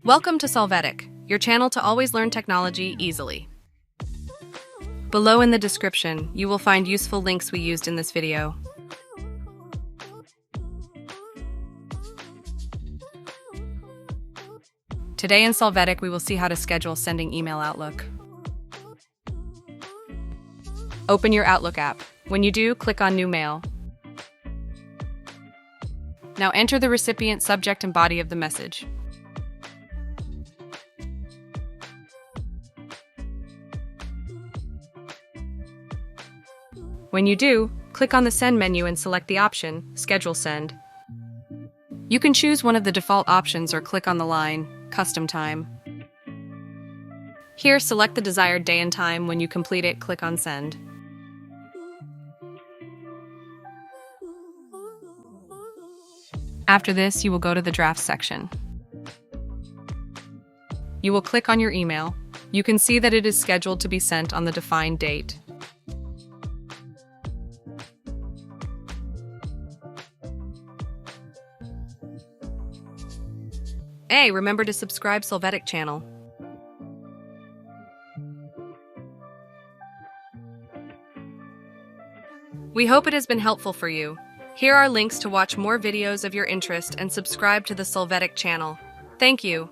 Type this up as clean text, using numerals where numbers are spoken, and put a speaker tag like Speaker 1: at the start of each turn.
Speaker 1: Welcome to Solvetic, your channel to always learn technology easily. Below in the description, you will find useful links we used in this video. Today in Solvetic, we will see how to schedule sending email Outlook. Open your Outlook app. When you do, click on New Mail. Now enter the recipient, subject, and body of the message. When you do, click on the Send menu and select the option, Schedule Send. You can choose one of the default options or click on the line, Custom Time. Here, select the desired day and time. When you complete it, click on Send. After this, you will go to the Drafts section. You will click on your email. You can see that it is scheduled to be sent on the defined date. Hey, remember to subscribe Solvetic channel. We hope it has been helpful for you. Here are links to watch more videos of your interest and subscribe to the Solvetic channel. Thank you.